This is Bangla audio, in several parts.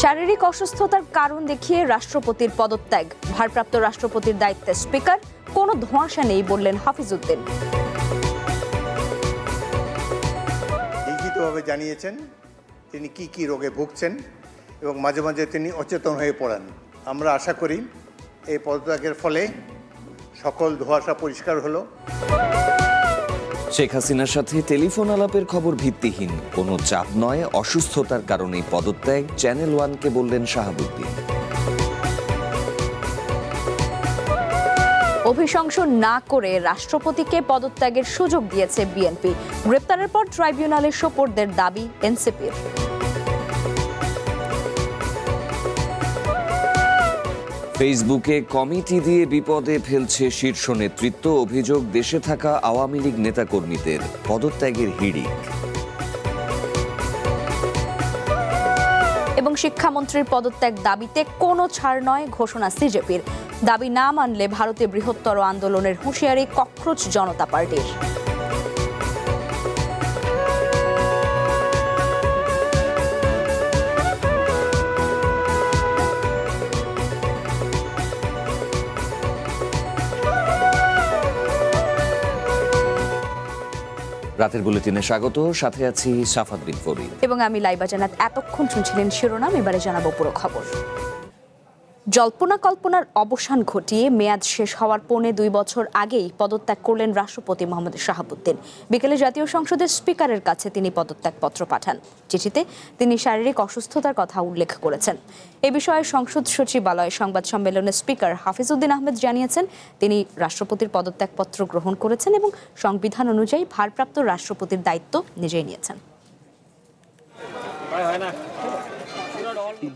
শারীরিক অসুস্থতার কারণ দেখিয়ে রাষ্ট্রপতির পদত্যাগ, ভারপ্রাপ্ত রাষ্ট্রপতির দায়িত্বে স্পিকার, কোনো ধোঁয়াশা নেই বললেন হাফিজউদ্দিন। লিখিতভাবে জানিয়েছেন তিনি কি রোগে ভুগছেন এবং মাঝে মাঝে তিনি অচেতন হয়ে পড়েন। আমরা আশা করি এই পদত্যাগের ফলে সকল ধোঁয়াশা পরিষ্কার হলো। শেখ হাসিনার সাথে টেলিফোন আলাপের খবর ভিত্তিহীন, কোনো চাপ নয়, অসুস্থতার কারণেই পদত্যাগ, চ্যানেল ওয়ানকে বললেন শাহাবুদ্দিন। অভিশংসন না করে রাষ্ট্রপতিকে পদত্যাগের সুযোগ দিয়েছে বিএনপি। গ্রেপ্তারের পর ট্রাইব্যুনালে সোপর্দের দাবি এনসিপির। ফেসবুকে কমিটি দিয়ে বিপদে ফেলছে শীর্ষ নেতৃত্ব, অভিযোগ দেশে থাকা আওয়ামী লীগ নেতাকর্মীদের, পদত্যাগের হিড়িক। এবং শিক্ষামন্ত্রীর পদত্যাগ দাবিতে কোনো ছাড় নয় ঘোষণা সিজেপির। দাবি না মানলে ভারতে বৃহত্তর আন্দোলনের হুঁশিয়ারি ককরোচ জনতা পার্টির। রাতের বুলেটিনে স্বাগত, সাথে আছি সাফাত বিন ফরিদ এবং আমি লাইবা জান্নাত। এতক্ষণ শুনছিলেন শিরোনাম, এবারে জানাবো পুরো খবর। জল্পনা কল্পনার অবসান ঘটিয়ে মেয়াদ শেষ হওয়ার 2.25 বছর আগেই পদত্যাগ করলেন রাষ্ট্রপতি মোহাম্মদ শাহাবুদ্দিন। বিকেলে জাতীয় সংসদের স্পিকারের কাছে তিনি পদত্যাগপত্র পাঠান। চিঠিতে তিনি শারীরিক অসুস্থতার কথা উল্লেখ করেছেন। এ বিষয়ে সংসদ সচিবালয় সংবাদ সম্মেলনে স্পিকার হাফিজউদ্দিন আহমেদ জানিয়েছেন, তিনি রাষ্ট্রপতির পদত্যাগপত্র গ্রহণ করেছেন এবং সংবিধান অনুযায়ী ভারপ্রাপ্ত রাষ্ট্রপতির দায়িত্ব নিজেই নিয়েছেন।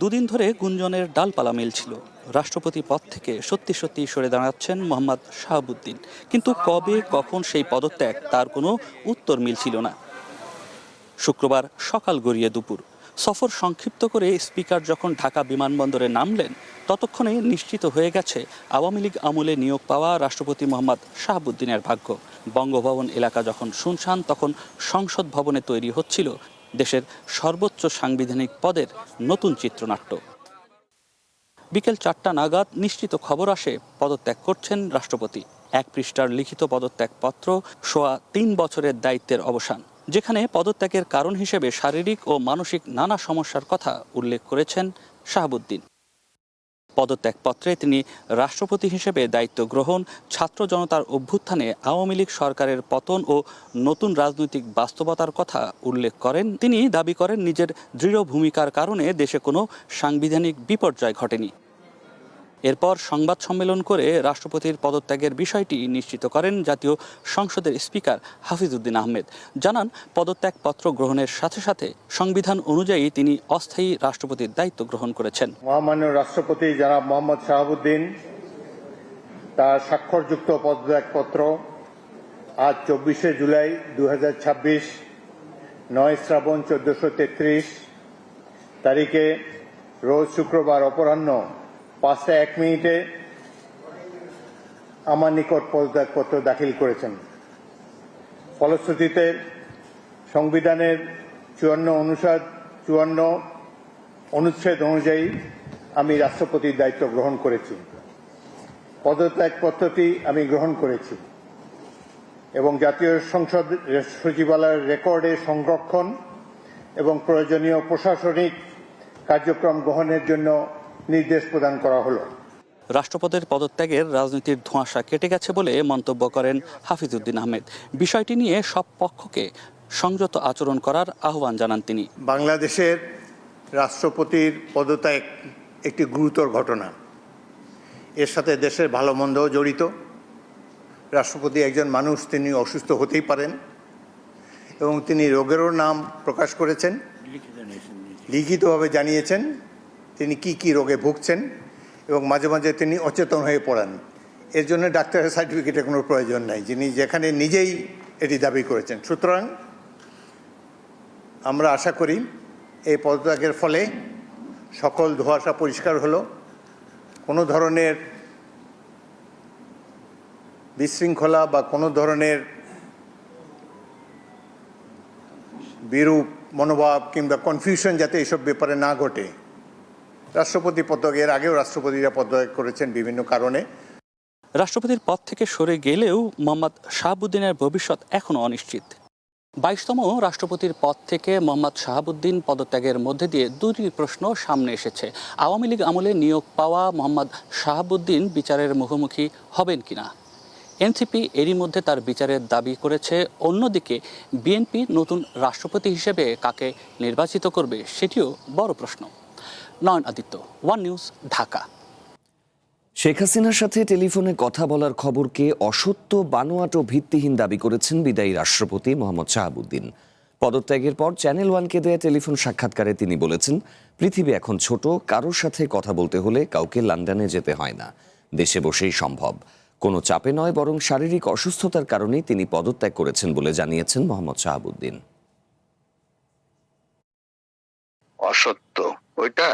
দুদিন ধরে গুঞ্জনের ডালপালা মেলছিল, রাষ্ট্রপতি পদ থেকে সত্যি সত্যি সরে দাঁড়াচ্ছেন মোহাম্মদ শাহাবুদ্দিন। কিন্তু কবে কখন সেই পদত্যাগ, তার কোনো উত্তর মিলছিল না। শুক্রবার সকাল গড়িয়ে দুপুর, সফর সংক্ষিপ্ত করে স্পিকার যখন ঢাকা বিমানবন্দরে নামলেন, ততক্ষণে নিশ্চিত হয়ে গেছে আওয়ামী লীগ আমলে নিয়োগ পাওয়া রাষ্ট্রপতি মোহাম্মদ শাহাবুদ্দিনের ভাগ্য। বঙ্গভবন এলাকা যখন শুনশান, তখন সংসদ ভবনে তৈরি হচ্ছিল দেশের সর্বোচ্চ সাংবিধানিক পদের নতুন চিত্রনাট্য। বিকেল 4টা নাগাদ নিশ্চিত খবর আসে পদত্যাগ করছেন রাষ্ট্রপতি। 1 পৃষ্ঠার লিখিত পদত্যাগপত্র, 3.25 বছরের দায়িত্বের অবসান, যেখানে পদত্যাগের কারণ হিসেবে শারীরিক ও মানসিক নানা সমস্যার কথা উল্লেখ করেছেন শাহাবুদ্দিন। পদত্যাগপত্রে তিনি রাষ্ট্রপতি হিসেবে দায়িত্ব গ্রহণ, ছাত্র জনতার অভ্যুত্থানে আওয়ামী লীগ সরকারের পতন ও নতুন রাজনৈতিক বাস্তবতার কথা উল্লেখ করেন। তিনি দাবি করেন, নিজের দৃঢ় ভূমিকার কারণে দেশে কোনো সাংবিধানিক বিপর্যয় ঘটেনি। এরপর সংবাদ সম্মেলন করে রাষ্ট্রপতির পদত্যাগের বিষয়টি নিশ্চিত করেন জাতীয় সংসদের স্পিকার হাফিজউদ্দিন আহমেদ। জানান, পদত্যাগপত্র গ্রহণের সাথে সাথে সংবিধান অনুযায়ী তিনি অস্থায়ী রাষ্ট্রপতির দায়িত্ব গ্রহণ করেছেন। মহামান্য রাষ্ট্রপতি জনাব মোহাম্মদ শাহাবুদ্দিন তার স্বাক্ষরযুক্ত পদত্যাগপত্র আজ 24শে জুলাই 2026, 9 শ্রাবণ 1433 তারিখে রোজ শুক্রবার অপরাহ্ন 5:01 আমার নিকট পদত্যাগপত্র দাখিল করেছেন। ফলশ্রুতিতে সংবিধানের 54 অনুচ্ছেদ অনুযায়ী আমি রাষ্ট্রপতির দায়িত্ব গ্রহণ করেছি। পদত্যাগপত্রটি আমি গ্রহণ করেছি এবং জাতীয় সংসদ সচিবালয়ের রেকর্ডে সংরক্ষণ এবং প্রয়োজনীয় প্রশাসনিক কার্যক্রম গ্রহণের জন্য নির্দেশ প্রদান করা হলো। রাষ্ট্রপতির পদত্যাগের রাজনীতির ধোঁয়াশা কেটে গেছে বলে মন্তব্য করেন হাফিজউদ্দিন আহমেদ। বিষয়টি নিয়ে সব পক্ষকে সংযত আচরণ করার আহ্বান জানান তিনি। বাংলাদেশের রাষ্ট্রপতির পদত্যাগ একটি গুরুতর ঘটনা। এর সাথে দেশের ভালো মন্দও জড়িত। রাষ্ট্রপতি একজন মানুষ, তিনি অসুস্থ হতেই পারেন এবং তিনি রোগেরও নাম প্রকাশ করেছেন, লিখিতভাবে জানিয়েছেন তিনি কি রোগে ভুগছেন এবং মাঝে মাঝে তিনি অচেতন হয়ে পড়েন। এর জন্য ডাক্তারের সার্টিফিকেটের কোনো প্রয়োজন নাই, যিনি যেখানে নিজেই এটি দাবি করেছেন। সুতরাং আমরা আশা করি এই পদত্যাগের ফলে সকল ধোঁয়াশা পরিষ্কার হলো। কোনো ধরনের বিশৃঙ্খলা বা কোনো ধরনের বিরূপ মনোভাব কিংবা কনফিউশন যাতে এসব ব্যাপারে না ঘটে, রাষ্ট্রপতি পদত্যাগ, এর আগেও রাষ্ট্রপতিরা পদত্যাগ করেছেন বিভিন্ন কারণে। রাষ্ট্রপতির পদ থেকে সরে গেলেও মোহাম্মদ শাহাবুদ্দিনের ভবিষ্যৎ এখনও অনিশ্চিত। 22তম রাষ্ট্রপতির পদ থেকে মোহাম্মদ শাহাবুদ্দিন পদত্যাগের মধ্যে দিয়ে দুটি প্রশ্ন সামনে এসেছে। আওয়ামী লীগ আমলে নিয়োগ পাওয়া মোহাম্মদ শাহাবুদ্দিন বিচারের মুখোমুখি হবেন কিনা। এনসিপি এরই মধ্যে তার বিচারের দাবি করেছে। অন্যদিকে বিএনপি নতুন রাষ্ট্রপতি হিসেবে কাকে নির্বাচিত করবে সেটিও বড় প্রশ্ন। নয়ন আদিত্য, ওয়ান নিউজ, ঢাকা। শেখ হাসিনার সাথে টেলিফোনে কথা বলার খবরকে অসত্য, বানোয়াট ও ভিত্তিহীন দাবি করেছেন বিদায়ী রাষ্ট্রপতি মোহাম্মদ শাহাবুদ্দিন। পদত্যাগের পর চ্যানেল ওয়ানকে দেয়া টেলিফোন সাক্ষাৎকারে তিনি বলেছেন, পৃথিবী এখন ছোট, কারোর সাথে কথা বলতে হলে কাউকে লন্ডনে যেতে হয় না, দেশে বসেই সম্ভব। কোনো চাপে নয়, বরং শারীরিক অসুস্থতার কারণেই তিনি পদত্যাগ করেছেন বলে জানিয়েছেন মোহাম্মদ শাহাবুদ্দিন। অসত্য, ওইটা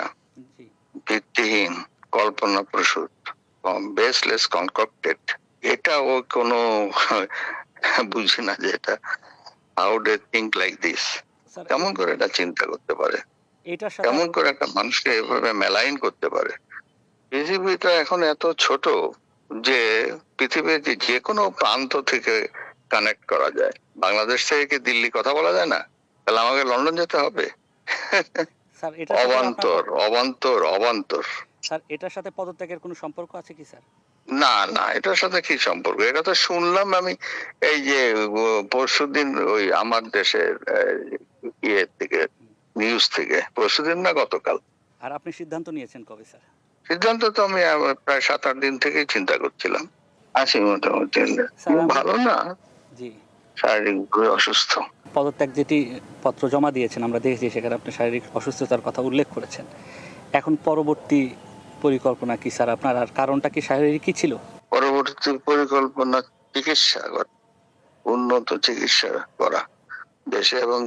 ভিত্তিহীন, কল্পনাপ্রসূত, বেসলেস, কনকক্টেড। এটা ও কোনো বুঝি না যে এটা how dare think like this. কেমন করে এটা চিন্তা করতে পারে, কেমন করে একটা মানুষকে এভাবে মেলাইন করতে পারে। পৃথিবীটা এখন এত ছোট যে পৃথিবীর যে কোনো প্রান্ত থেকে কানেক্ট করা যায়। বাংলাদেশ থেকে কি দিল্লি কথা বলা যায় না? তাহলে আমাকে লন্ডন যেতে হবে? অবান্তর, অবান্তর, অবান্তর। স্যার, এটার সাথে পদত্যাগের কোনো সম্পর্ক আছে কি স্যার? না না, এটার সাথে কি সম্পর্ক? এটা তো শুনলাম আমি এই যে পরশুদিন ওই আমার দেশের ইয়ে থেকে, নিউজ থেকে, পরশুদিন না গতকাল। আর আপনি সিদ্ধান্ত নিয়েছেন কবে স্যার? সিদ্ধান্ত তো আমি প্রায় 7-8 দিন থেকেই চিন্তা করছিলাম। আছি মোটামুটি, ভালো না, জি, শারীরিকভাবে অসুস্থ। পদত্যাগ যেটি পত্র জমা দিয়েছেন আমরা দেখেছি, সেখানে আপনি শারীরিক অসুস্থতার কথা উল্লেখ করেছেন। এখন পরবর্তী পরিকল্পনা কি স্যার আপনার? আর কারণটা কি শারীরিকই ছিল? পরবর্তী পরিকল্পনা চিকিৎসা করা, উন্নত চিকিৎসা করা দেশে এবং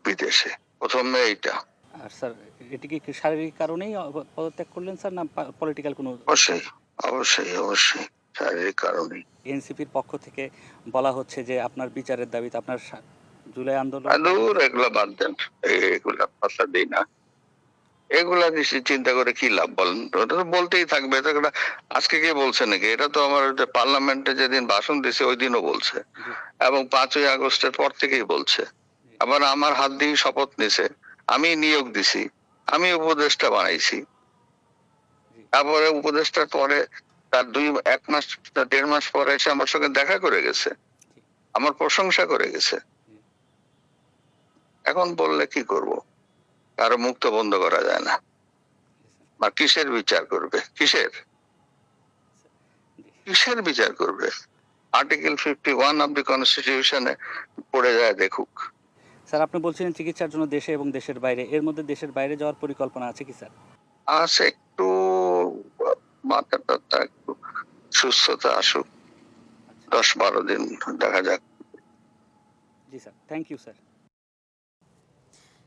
বিদেশে, প্রথমে এইটা। আর স্যার, এটি কি শারীরিক কারণেই পদত্যাগ করলেন স্যার, না পলিটিক্যাল কোনো? অবশ্যই অবশ্যই অবশ্যই শারীরিক কারণেই। এনসিপির পক্ষ থেকে বলা হচ্ছে যে আপনার বিচারের দাবিতে আপনার জুলাই আন্দোলন। দূর, এগুলা বাদ দেন, এগুলা কথা দিই না। এগুলা চিন্তা করে কি লাভ বলেন? ওটা তো বলতেই থাকবে। আজকে কে বলছে নাকি? এটা তো আমার পার্লামেন্টে যেদিন ভাষণ দিছে ওই দিনও বলছে, এবং 5ই আগস্টের পর থেকেই বলছে। আবার আমার হাত দিয়ে শপথ নিছে, আমি নিয়োগ দিছি, আমি উপদেষ্টা বানাইছি। তারপরে উপদেষ্টার পরে তার 1 মাস 1.5 মাস পরে এসে আমার সঙ্গে দেখা করে গেছে, আমার প্রশংসা করে গেছে। এখন বললে কি করব? কারো মুক্ত বন্ধ করা যায় না। বা কিসের বিচার করবে? কিসের বিচার করবে? আর্টিকেল 51 অফ দি কনস্টিটিউশনে পড়ে যায়, দেখুক। স্যার, আপনি বলছিলেন চিকিৎসার জন্য দেশে এবং দেশের বাইরে, এর মধ্যে দেশের বাইরে যাওয়ার পরিকল্পনা আছে কি স্যার? আছে, একটু মাথাটা একটু সুস্থতা আসুক, 10-12 দিন দেখা যাক। জি স্যার, থ্যাংক ইউ স্যার।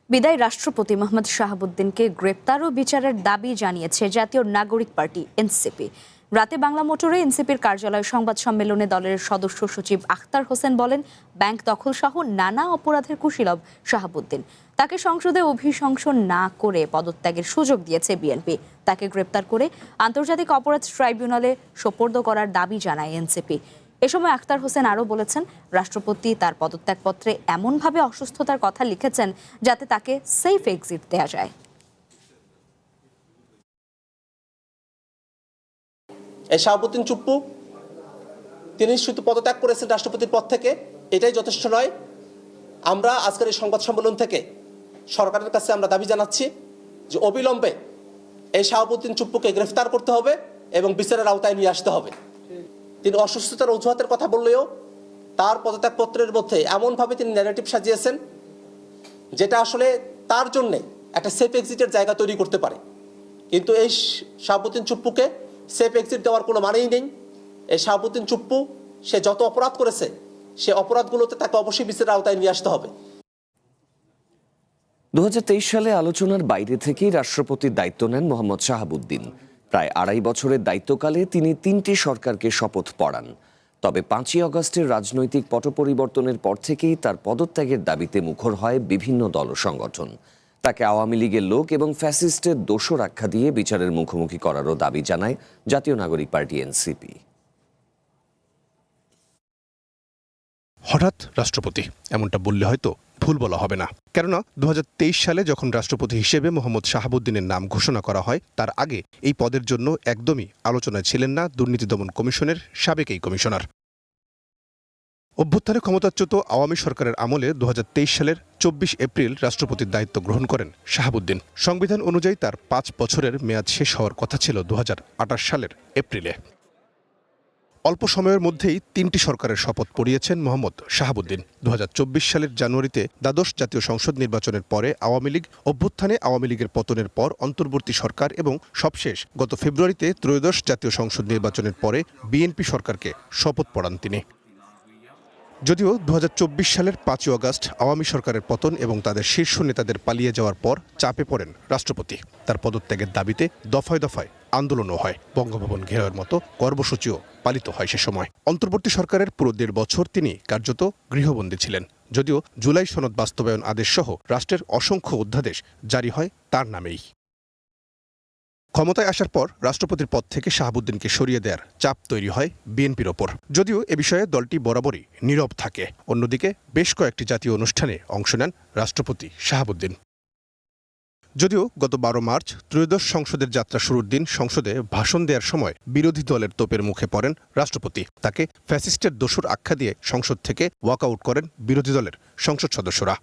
বিদায়ী রাষ্ট্রপতি মোহাম্মদ শাহাবুদ্দিনকে গ্রেপ্তার ও বিচারের দাবি জানিয়েছে জাতীয় নাগরিক পার্টি এনসিপি। রাতে বাংলা মোটরে এনসিপির কার্যালয়ে সংবাদ সম্মেলনে দলের সদস্য সচিব আখতার হোসেন বলেন, ব্যাংক দখল সহ নানা অপরাধের কুশীলব শাহাবুদ্দিন। তাকে সংসদে অভিশংসন না করে পদত্যাগের সুযোগ দিয়েছে বিএনপি। তাকে গ্রেপ্তার করে আন্তর্জাতিক অপরাধ ট্রাইব্যুনালে সোপর্দ করার দাবি জানায় এনসিপি। এ সময় আখতার হোসেন আরও বলেছেন, রাষ্ট্রপতি তার পদত্যাগপত্রে এমনভাবে অসুস্থতার কথা লিখেছেন যাতে তাকে সেফ এক্সিট দেয়া যায়। এই শাহাবুদ্দিন চুপ্পু, তিনি শুধু পদত্যাগ করেছেন রাষ্ট্রপতির পদ থেকে, এটাই যথেষ্ট নয়। আমরা আজকের এই সংবাদ সম্মেলন থেকে সরকারের কাছে আমরা দাবি জানাচ্ছি যে অবিলম্বে এই শাহাবুদ্দিন চুপ্পুকে গ্রেফতার করতে হবে এবং বিচারের আওতায় নিয়ে আসতে হবে। তিনি অসুস্থতার অজুহাতের কথা বললেও তার পদত্যাগপত্রের মধ্যে এমনভাবে তিনি ন্যারেটিভ সাজিয়েছেন যেটা আসলে তার জন্যে একটা সেফ এক্সিটের জায়গা তৈরি করতে পারে। কিন্তু এই শাহাবুদ্দিন চুপ্পুকে সেফ এক্সিট দেওয়ার কোনো মানেই নেই। এই শাহাবুদ্দিন চুপ্পু সে যত অপরাধ করেছে, সে অপরাধগুলোতে তাকে অবশ্যই বিচারের আওতায় নিয়ে আসতে হবে। 2023 সালে আলোচনার বাইরে থেকেই রাষ্ট্রপতির দায়িত্ব নেন মোহাম্মদ শাহাবুদ্দিন। প্রায় 2.5 বছরের দায়িত্বকালে তিনি 3টি সরকারকে শপথ পড়ান। তবে 5ই আগস্টের রাজনৈতিক পট পরিবর্তনের পর থেকেই তার পদত্যাগের দাবিতে মুখর হয় বিভিন্ন দল ও সংগঠন। তাকে আওয়ামী লীগের লোক এবং ফ্যাসিস্টের দোষর আখ্যা দিয়ে বিচারের মুখোমুখি করারও দাবি জানায় জাতীয় নাগরিক পার্টি এনসিপি। হঠাৎ রাষ্ট্রপতি এমনটা বললে হয়তো ভুল বলা হবে না, কেননা 2023 সালে যখন রাষ্ট্রপতি হিসেবে মোহাম্মদ শাহাবুদ্দিনের নাম ঘোষণা করা হয় তার আগে এই পদের জন্য একদমই আলোচনায় ছিলেন না দুর্নীতি দমন কমিশনের সাবেক এই কমিশনার। অভ্যুত্থানে ক্ষমতাচ্যুত আওয়ামী সরকারের আমলে 2023 সালের 24 এপ্রিল রাষ্ট্রপতির দায়িত্ব গ্রহণ করেন শাহাবুদ্দিন। সংবিধান অনুযায়ী তার 5 বছরের মেয়াদ শেষ হওয়ার কথা ছিল 2028 সালের এপ্রিলে। অল্প সময়ের মধ্যেই 3টি সরকারের শপথ পড়িয়েছেন মোহাম্মদ শাহাবুদ্দিন। 2024 সালের জানুয়ারিতে দ্বাদশ জাতীয় সংসদ নির্বাচনের পরে আওয়ামী লীগ অভ্যুত্থানে আওয়ামী লীগের পতনের পর অন্তর্বর্তী সরকার এবং সবশেষ গত ফেব্রুয়ারিতে ত্রয়োদশ জাতীয় সংসদ নির্বাচনের পরে বিএনপি সরকারকে শপথ পড়ান তিনি। যদিও 2024 সালের 5 আগস্ট আওয়ামী সরকারের পতন এবং তাদের শীর্ষ নেতাদের পালিয়ে যাওয়ার পর চাপে পড়েন রাষ্ট্রপতি। তার পদত্যাগের দাবিতে দফায় দফায় আন্দোলনও হয়, বঙ্গভবন ঘেরাওয়ের মতো কর্মসূচিও পালিত হয় সে সময়। অন্তর্বর্তী সরকারের পুরো 1.5 বছর তিনি কার্যত গৃহবন্দী ছিলেন, যদিও জুলাই সনদ বাস্তবায়ন আদেশ সহ রাষ্ট্রের অসংখ্য অধ্যাদেশ জারি হয় তার নামেই। ক্ষমতায় আসার পর রাষ্ট্রপতির পদ থেকে শাহাবুদ্দিনকে সরিয়ে দেওয়ার চাপ তৈরি হয় বিএনপির ওপর, যদিও এ বিষয়ে দলটি বরাবরই নীরব থাকে। অন্যদিকে বেশ কয়েকটি জাতীয় অনুষ্ঠানে অংশ নেন রাষ্ট্রপতি শাহাবুদ্দিন। যদিও গত 12 মার্চ ত্রয়োদশ সংসদের যাত্রা শুরুর দিন সংসদে ভাষণ দেওয়ার সময় বিরোধী দলের তোপের মুখে পড়েন রাষ্ট্রপতি। তাকে ফ্যাসিস্টের দোষর আখ্যা দিয়ে সংসদ থেকে ওয়াকআউট করেন বিরোধী দলের সংসদ সদস্যরা।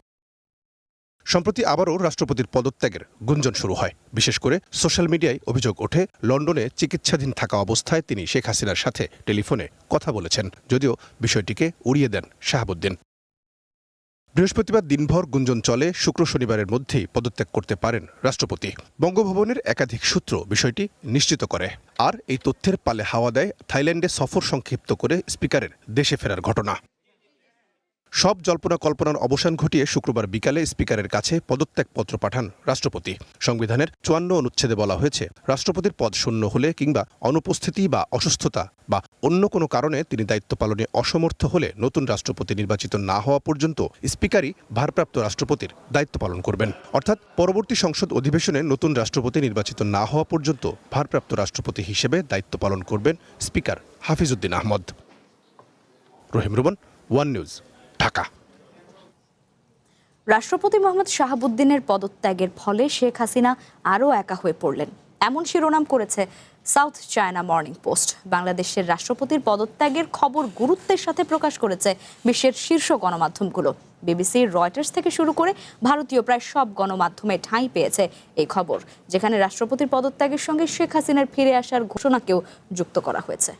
সম্প্রতি আবারও রাষ্ট্রপতির পদত্যাগের গুঞ্জন শুরু হয়। বিশেষ করে সোশ্যাল মিডিয়ায় অভিযোগ ওঠে লন্ডনে চিকিৎসাধীন থাকা অবস্থায় তিনি শেখ হাসিনার সাথে টেলিফোনে কথা বলেছেন, যদিও বিষয়টিকে উড়িয়ে দেন শাহাবুদ্দিন। বৃহস্পতিবার দিনভর গুঞ্জন চলে, শুক্র শনিবারের মধ্যেই পদত্যাগ করতে পারেন রাষ্ট্রপতি। বঙ্গভবনের একাধিক সূত্র বিষয়টি নিশ্চিত করে। আর এই তথ্যের পালে হাওয়া দেয় থাইল্যান্ডে সফর সংক্ষিপ্ত করে স্পিকারের দেশে ফেরার ঘটনা। সব জল্পনা কল্পনার অবসান ঘটিয়ে শুক্রবার বিকালে স্পিকারের কাছে পদত্যাগপত্র পাঠান রাষ্ট্রপতি। সংবিধানের 54 অনুচ্ছেদে বলা হয়েছে, রাষ্ট্রপতির পদ শূন্য হলে কিংবা অনুপস্থিতি বা অসুস্থতা বা অন্য কোনো কারণে তিনি দায়িত্ব পালনে অসমর্থ হলে নতুন রাষ্ট্রপতি নির্বাচিত না হওয়া পর্যন্ত স্পিকারই ভারপ্রাপ্ত রাষ্ট্রপতির দায়িত্ব পালন করবেন। অর্থাৎ পরবর্তী সংসদ অধিবেশনে নতুন রাষ্ট্রপতি নির্বাচিত না হওয়া পর্যন্ত ভারপ্রাপ্ত রাষ্ট্রপতি হিসেবে দায়িত্ব পালন করবেন স্পিকার হাফিজউদ্দিন আহমদ। রহিম রুবন, ওয়ান নিউজ, ঢাকা। রাষ্ট্রপতি মোহাম্মদ শাহাবুদ্দিনের পদত্যাগের ফলে শেখ হাসিনা আরও একা হয়ে পড়লেন, এমন শিরোনাম করেছে সাউথ চায়না মর্নিং পোস্ট। বাংলাদেশের রাষ্ট্রপতির পদত্যাগের খবর গুরুত্বের সাথে প্রকাশ করেছে বিশ্বের শীর্ষ গণমাধ্যমগুলো। বিবিসি, রয়টার্স থেকে শুরু করে ভারতীয় প্রায় সব গণমাধ্যমে ঠাঁই পেয়েছে এই খবর, যেখানে রাষ্ট্রপতির পদত্যাগের সঙ্গে শেখ হাসিনার ফিরে আসার ঘোষণাকেও যুক্ত করা হয়েছে।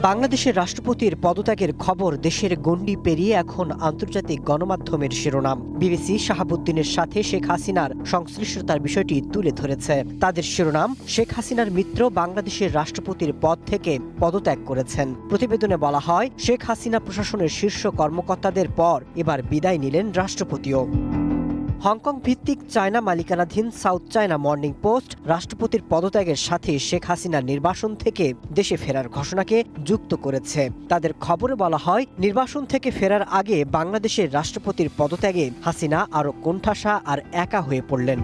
বাংলাদেশের রাষ্ট্রপতির পদত্যাগের খবর দেশের গণ্ডি পেরিয়ে এখন আন্তর্জাতিক গণমাধ্যমের শিরোনাম। বিবিসি শাহাবুদ্দিনের সাথে শেখ হাসিনার সংশ্লিষ্টতার বিষয়টি তুলে ধরেছে। তাদের শিরোনাম, শেখ হাসিনার মিত্র বাংলাদেশের রাষ্ট্রপতির পদ থেকে পদত্যাগ করেছেন। প্রতিবেদনে বলা হয়, শেখ হাসিনা প্রশাসনের শীর্ষ কর্মকর্তাদের পর এবার বিদায় নিলেন রাষ্ট্রপতিও। হংকং ভিত্তিক চায়না মালিকানাধীন সাউথ চায়না মর্নিং পোস্ট রাষ্ট্রপতির পদত্যাগের সাথে শেখ হাসিনার নির্বাসন থেকে দেশে ফেরার ঘোষণাকে যুক্ত করেছে। তাদের খবরে বলা হয়, নির্বাসন থেকে ফেরার আগে বাংলাদেশের রাষ্ট্রপতির পদত্যাগে হাসিনা আরও কোণঠাসা আর একা হয়ে পড়লেন।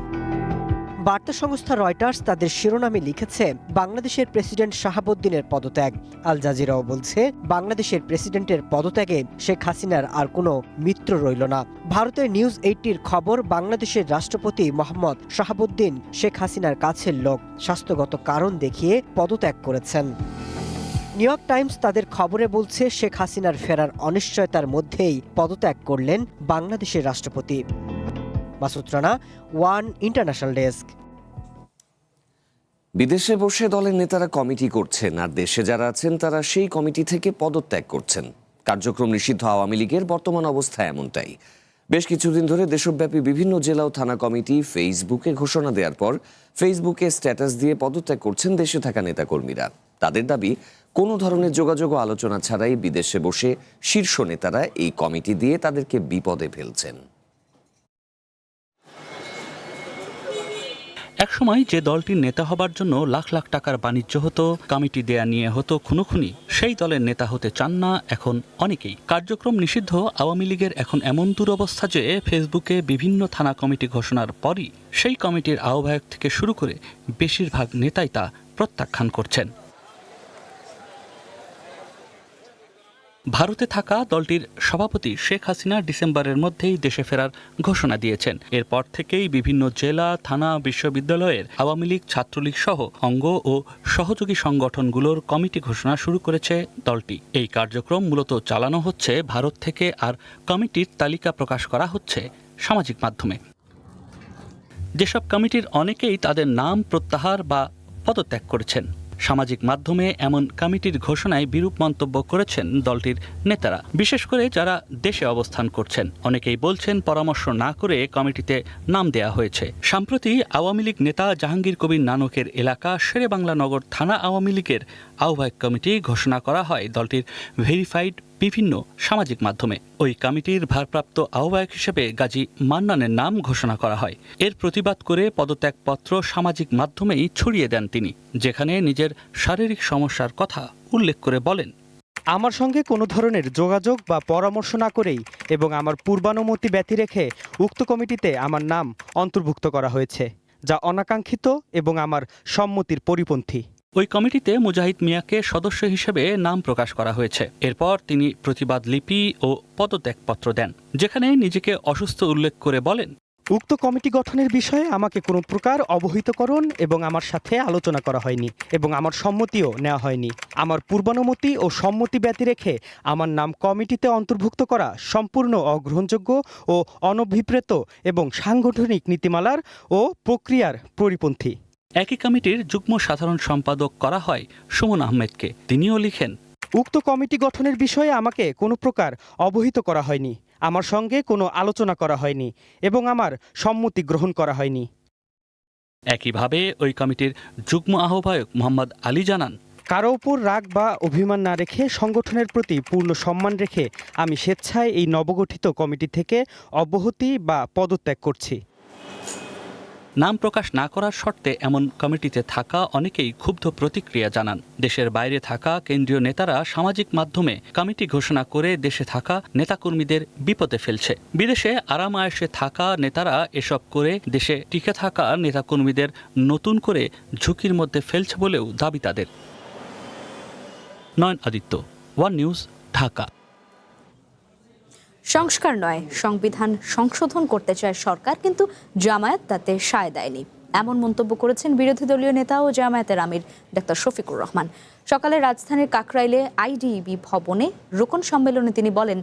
বার্তা সংস্থা রয়টার্স তাদের শিরোনামে লিখেছে, বাংলাদেশের প্রেসিডেন্ট শাহাবুদ্দিনের পদত্যাগ। আল জাজিরাও বলছে, বাংলাদেশের প্রেসিডেন্টের পদত্যাগে শেখ হাসিনার আর কোনো মিত্র রইল না। ভারতের নিউজ 80-র খবর, বাংলাদেশের রাষ্ট্রপতি মোহাম্মদ শাহাবুদ্দিন শেখ হাসিনার কাছের লোক, স্বাস্থ্যগত কারণ দেখিয়ে পদত্যাগ করেছেন। নিউ ইয়র্ক টাইমস তাদের খবরে বলছে, শেখ হাসিনার ফেরার অনিশ্চয়তার মধ্যেই পদত্যাগ করলেন বাংলাদেশের রাষ্ট্রপতি। Masud Rana, one international desk. বিদেশে বসে দলের নেতারা কমিটি করছেন, আর দেশে যারা আছেন তারা সেই কমিটি থেকে পদত্যাগ করছেন। কার্যক্রম নিষিদ্ধ আওয়ামী লীগের বর্তমান অবস্থা এমনটাই। বেশ কিছুদিন ধরে দেশব্যাপী বিভিন্ন জেলা ও থানা কমিটি ফেসবুকে ঘোষণা দেওয়ার পর ফেসবুকে স্ট্যাটাস দিয়ে পদত্যাগ করছেন দেশে থাকা নেতাকর্মীরা। তাদের দাবি, কোনো ধরনের যোগাযোগ ও আলোচনা ছাড়াই বিদেশে বসে শীর্ষ নেতারা এই কমিটি দিয়ে তাদেরকে বিপদে ফেলছেন। একসময় যে দলটির নেতা হবার জন্য লাখ লাখ টাকার বাণিজ্য হতো, কমিটি দেয়া নিয়ে হতো খুনোখুনি, সেই দলের নেতা হতে চান না এখন অনেকেই। কার্যক্রম নিষিদ্ধ আওয়ামী লীগের এখন এমন দুরবস্থা যে ফেসবুকে বিভিন্ন থানা কমিটি ঘোষণার পরই সেই কমিটির আহ্বায়ক থেকে শুরু করে বেশিরভাগ নেতাই তা প্রত্যাখ্যান করছেন। ভারতে থাকা দলটির সভাপতি শেখ হাসিনা ডিসেম্বরের মধ্যেই দেশে ফেরার ঘোষণা দিয়েছেন। এরপর থেকেই বিভিন্ন জেলা, থানা, বিশ্ববিদ্যালয়ের আওয়ামী লীগ, ছাত্রলীগ সহ অঙ্গ ও সহযোগী সংগঠনগুলোর কমিটি ঘোষণা শুরু করেছে দলটি। এই কার্যক্রম মূলত চালানো হচ্ছে ভারত থেকে, আর কমিটির তালিকা প্রকাশ করা হচ্ছে সামাজিক মাধ্যমে। যেসব কমিটির অনেকেই তাদের নাম প্রত্যাহার বা পদত্যাগ করেছেন। সামাজিক মাধ্যমে এমন কমিটির ঘোষণায় বিরূপ মন্তব্য করেছেন দলটির নেতারা, বিশেষ করে যারা দেশে অবস্থান করছেন। অনেকেই বলছেন পরামর্শ না করে কমিটিতে নাম দেয়া হয়েছে। সম্প্রতি আওয়ামী লীগ নেতা জাহাঙ্গীর কবির নানকের এলাকা শেরেবাংলা নগর থানা আওয়ামী লীগের আহ্বায়ক কমিটি ঘোষণা করা হয় দলটির ভেরিফাইড বিভিন্ন সামাজিক মাধ্যমে। ওই কমিটির ভারপ্রাপ্ত আহ্বায়ক হিসেবে গাজী মান্নানের নাম ঘোষণা করা হয়। এর প্রতিবাদ করে পদত্যাগপত্র সামাজিক মাধ্যমেই ছড়িয়ে দেন তিনি, যেখানে নিজের শারীরিক সমস্যার কথা উল্লেখ করে বলেন, আমার সঙ্গে কোনো ধরনের যোগাযোগ বা পরামর্শ না করেই এবং আমার পূর্বানুমতি ব্যতি রেখে উক্ত কমিটিতে আমার নাম অন্তর্ভুক্ত করা হয়েছে, যা অনাকাঙ্ক্ষিত এবং আমার সম্মতির পরিপন্থী। ওই কমিটিতে মুজাহিদ মিয়াকে সদস্য হিসেবে নাম প্রকাশ করা হয়েছে। এরপর তিনি প্রতিবাদ লিপি ও পদত্যাগপত্র দেন, যেখানে নিজেকে অসুস্থ উল্লেখ করে বলেন, উক্ত কমিটি গঠনের বিষয়ে আমাকে কোনো প্রকার অবহিতকরণ এবং আমার সাথে আলোচনা করা হয়নি এবং আমার সম্মতিও নেওয়া হয়নি। আমার পূর্বানুমতি ও সম্মতি ব্যতি রেখে আমার নাম কমিটিতে অন্তর্ভুক্ত করা সম্পূর্ণ অগ্রহণযোগ্য ও অনভিপ্রেত এবং সাংগঠনিক নীতিমালার ও প্রক্রিয়ার পরিপন্থী। একই কমিটির যুগ্ম সাধারণ সম্পাদক করা হয় সুমন আহমেদকে। তিনিও লিখেন, উক্ত কমিটি গঠনের বিষয়ে আমাকে কোনো প্রকার অবহিত করা হয়নি, আমার সঙ্গে কোনো আলোচনা করা হয়নি এবং আমার সম্মতি গ্রহণ করা হয়নি। একইভাবে ওই কমিটির যুগ্ম আহ্বায়ক মোহাম্মদ আলী জানান, কারো উপর রাগ বা অভিমান না রেখে সংগঠনের প্রতি পূর্ণ সম্মান রেখে আমি স্বেচ্ছায় এই নবগঠিত কমিটি থেকে অব্যাহতি বা পদত্যাগ করছি। নাম প্রকাশ না করার শর্তে এমন কমিটিতে থাকা অনেকেই ক্ষুব্ধ প্রতিক্রিয়া জানান। দেশের বাইরে থাকা কেন্দ্রীয় নেতারা সামাজিক মাধ্যমে কমিটি ঘোষণা করে দেশে থাকা নেতাকর্মীদের বিপদে ফেলছে। বিদেশে আরাম আয়েশে থাকা নেতারা এসব করে দেশে টিকে থাকা নেতাকর্মীদের নতুন করে ঝুঁকির মধ্যে ফেলছে বলেও দাবি তাদের। নয়ন আদিত্য, ওয়ান নিউজ, ঢাকা। সংস্কার নয়, সংবিধান সংশোধন করতে চায় সরকার, কিন্তু জামায়াত তাতে সায় দেয়নি, এমন মন্তব্য করেছেন বিরোধী দলীয় নেতা ও জামায়াতের আমির ডাক্তার শফিকুর রহমান। সকালে রাজধানীর কাকরাইলে আইডিইবি ভবনে রোকন সম্মেলনে তিনি বলেন,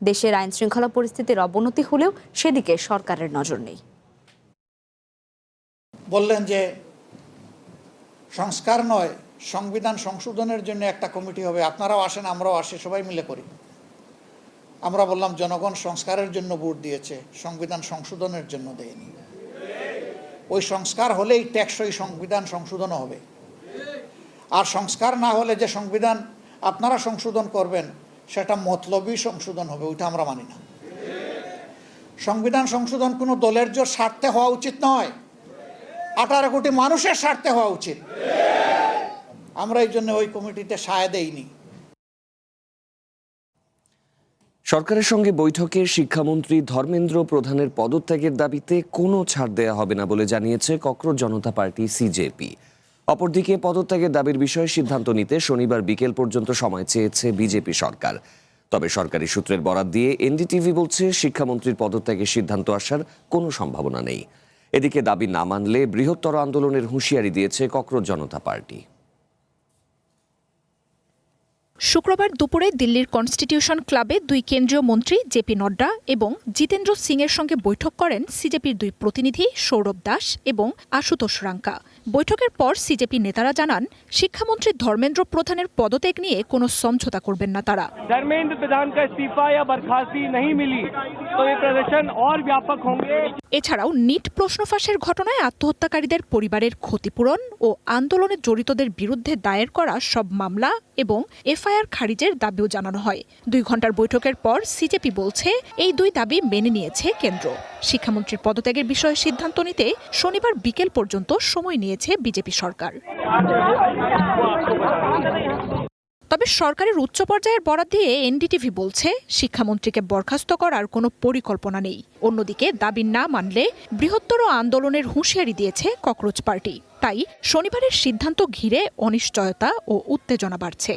দেশের আইন শৃঙ্খলা পরিস্থিতির অবনতি হলেও সেদিকে সরকারের নজর নেই। বললেন যে সংস্কার নয়, সংবিধান সংশোধনের জন্য একটা কমিটি হবে, আপনারাও আসেন, আমরাও আসি, সবাই মিলে করি। আমরা বললাম জনগণ সংস্কারের জন্য ভোট দিয়েছে, সংবিধান সংশোধনের জন্য দেয়নি। ওই সংস্কার হলেই টেকসই সংবিধান সংশোধন হবে, আর সংস্কার না হলে যে সংবিধান আপনারা সংশোধন করবেন সেটা মতলবী সংশোধন হবে, ওইটা আমরা মানি না। সংবিধান সংশোধন কোনো দলের জোর স্বার্থে হওয়া উচিত নয়, 18 কোটি মানুষের স্বার্থে হওয়া উচিত। আমরা এই জন্য ওই কমিটিতে সায় দেইনি। সরকারের সঙ্গে বৈঠকে শিক্ষামন্ত্রী ধর্মেন্দ্র প্রধানের পদত্যাগের দাবিতে কোনো ছাড় দেয়া হবে না বলে জানিয়েছে ককরোচ জনতা পার্টি সিজেপি। অপরদিকে পদত্যাগের দাবির বিষয়ে সিদ্ধান্ত নিতে শনিবার বিকেল পর্যন্ত সময় চেয়েছে বিজেপি সরকার। তবে সরকারি সূত্রের বরাত দিয়ে এনডিটিভি বলছে শিক্ষামন্ত্রীর পদত্যাগের সিদ্ধান্ত আসার কোনো সম্ভাবনা নেই। এদিকে দাবি না মানলে বৃহত্তর আন্দোলনের হুঁশিয়ারি দিয়েছে ককরোচ জনতা পার্টি। শুক্রবার দুপুরে দিল্লির কনস্টিটিউশন ক্লাবে দুই কেন্দ্রীয় মন্ত্রী জেপি নড্ডা এবং জিতেন্দ্র সিংয়ের সঙ্গে বৈঠক করেন সিজেপির দুই প্রতিনিধি সৌরভ দাস এবং আশুতোষ রাঙ্কা। বৈঠকের পর সিজেপি নেতারা জানান, শিক্ষামন্ত্রী ধর্মেন্দ্র প্রধানের পদত্যাগ নিয়ে কোনো সমঝোতা করবেন না তারা। धर्मेंद्र प्रधान का इस्तीफा या बर्खास्ती नहीं मिली तो ये प्रदर्शन और व्यापक होंगे। এছাড়াও নিট প্রশ্ন ফাঁসের ঘটনায় আত্মহত্যাকারীদের পরিবারের ক্ষতিপূরণ ও আন্দোলনে জড়িতদের বিরুদ্ধে দায়ের করা সব মামলা এবং এফআইআর খারিজের দাবিও জানানো হয়। 2 ঘণ্টার বৈঠকের পর সিজেপি বলছে এই 2 দাবি মেনে নিয়েছে কেন্দ্র। শিক্ষামন্ত্রীর পদত্যাগের বিষয়ে সিদ্ধান্ত নিতে শনিবার বিকেল পর্যন্ত সময় নিয়েছে বিজেপি সরকার। তবে সরকারের উচ্চ পর্যায়ের বরাত দিয়ে এনডিটিভি বলছে শিক্ষামন্ত্রীকে বরখাস্ত করার কোনো পরিকল্পনা নেই। অন্যদিকে দাবি না মানলে বৃহত্তর আন্দোলনের হুঁশিয়ারি দিয়েছে ককরোচ পার্টি। তাই শনিবারের সিদ্ধান্ত ঘিরে অনিশ্চয়তা ও উত্তেজনা বাড়ছে।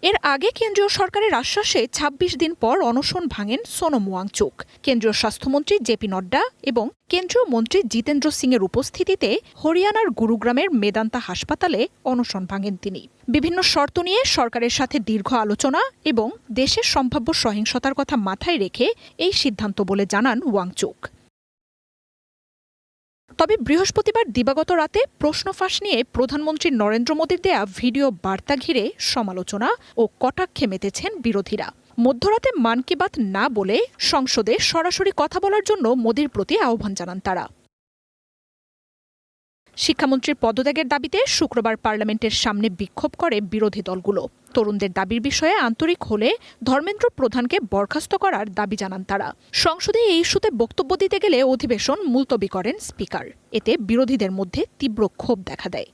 এর আগে কেন্দ্রীয় সরকারের আশ্বাসে ২৬ দিন পর অনশন ভাঙেন সোনম ওয়াংচুক। কেন্দ্রীয় স্বাস্থ্যমন্ত্রী জেপি নড্ডা এবং কেন্দ্রীয় মন্ত্রী জিতেন্দ্র সিং এর উপস্থিতিতে হরিয়ানার গুরুগ্রামের মেদান্তা হাসপাতালে অনশন ভাঙেন তিনি। বিভিন্ন শর্ত নিয়ে সরকারের সাথে দীর্ঘ আলোচনা এবং দেশের সম্ভাব্য সহিংসতার কথা মাথায় রেখে এই সিদ্ধান্ত বলে জানান ওয়াংচুক। তবে বৃহস্পতিবার দিবাগত রাতে প্রশ্ন ফাঁস নিয়ে প্রধানমন্ত্রী নরেন্দ্র মোদীর দেয়া ভিডিও বার্তা ঘিরে সমালোচনা ও কটাক্ষে মেতেছেন বিরোধীরা। মধ্যরাতে মান কি বাত না বলে সংসদে সরাসরি কথা বলার জন্য মোদীর প্রতি আহ্বান জানান তারা। শিক্ষামন্ত্রীর পদত্যাগের দাবিতে শুক্রবার পার্লামেন্টের সামনে বিক্ষোভ করে বিরোধী দলগুলো। তরুণদের দাবির বিষয়ে আন্তরিক হলে ধর্মেন্দ্র প্রধানকে বরখাস্ত করার দাবি জানান তারা। সংসদে এই ইস্যুতে বক্তব্য দিতে গেলে অধিবেশন মুলতবি করেন স্পিকার। এতে বিরোধীদের মধ্যে তীব্র ক্ষোভ দেখা দেয়।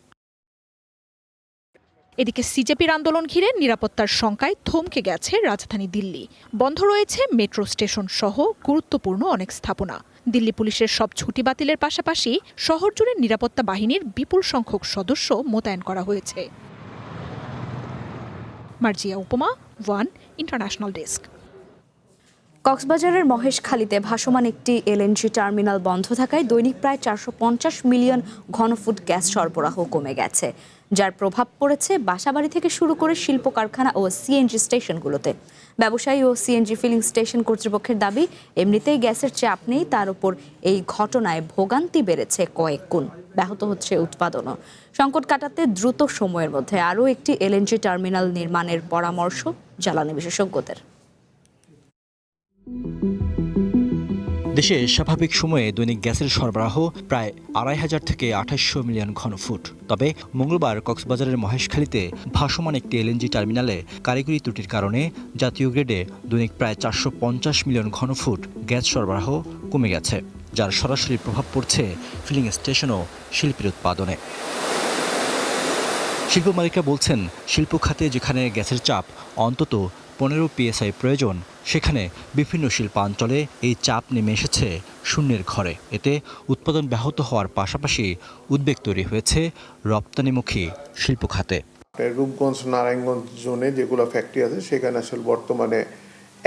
এদিকে সিজেপির আন্দোলন ঘিরে নিরাপত্তার শঙ্কায় থমকে গেছে রাজধানী দিল্লি। বন্ধ রয়েছে মেট্রো স্টেশন সহ গুরুত্বপূর্ণ অনেক স্থাপনা। দিল্লি পুলিশের সব ছুটি বাতিলের পাশাপাশি শহর জুড়ে নিরাপত্তা বাহিনীর বিপুল সংখ্যক সদস্য মোতায়েন করা হয়েছে। মার্জিয়া উপমা, ওয়ান ইন্টারন্যাশনাল ডেস্ক। কক্সবাজারের মহেশখালীতে ভাসমান একটি এলএনজি টার্মিনাল বন্ধ থাকায় দৈনিক প্রায় 450 মিলিয়ন ঘনফুট গ্যাস সরবরাহ কমে গেছে, যার প্রভাব পড়েছে বাসাবাড়ি থেকে শুরু করে শিল্প কারখানা ও সিএনজি স্টেশনগুলোতে। ব্যবসায়ী ও সিএনজি ফিলিং স্টেশন কর্তৃপক্ষের দাবি, এমনিতেই গ্যাসের চাপ নেই, তার উপর এই ঘটনায় ভোগান্তি বেড়েছে কয়েক গুণ, ব্যাহত হচ্ছে উৎপাদনও। সংকট কাটাতে দ্রুত সময়ের মধ্যে আরও একটি এলএনজি টার্মিনাল নির্মাণের পরামর্শ জ্বালানি বিশেষজ্ঞদের। দেশে স্বাভাবিক সময়ে দৈনিক গ্যাসের সরবরাহ প্রায় ২৫০০ থেকে ২৮০০ মিলিয়ন ঘনফুট। তবে মঙ্গলবার কক্সবাজারের মহেশখালীতে ভাসমান একটি এলএনজি টার্মিনালে কারিগরি ত্রুটির কারণে জাতীয় গ্রেডে দৈনিক প্রায় ৪৫০ মিলিয়ন ঘনফুট গ্যাস সরবরাহ কমে গেছে, যার সরাসরি প্রভাব পড়ছে ফিলিং স্টেশন ও শিল্পের উৎপাদনে। শিল্প মালিকরা বলছেন, শিল্প খাতে যেখানে গ্যাসের চাপ অন্তত 15 PSI প্রয়োজন, সেখানে বিভিন্ন শিল্পাঞ্চলে এই চাপ নেমে এসেছে শূন্যের ঘরে। এতে উৎপাদন ব্যাহত হওয়ার পাশাপাশি উদ্বেগ তৈরি হয়েছে রপ্তানিমুখী শিল্প খাতে। রূপগঞ্জ, নারায়ণগঞ্জ জোনে যেগুলো ফ্যাক্টরি আছে সেখানে আসলে বর্তমানে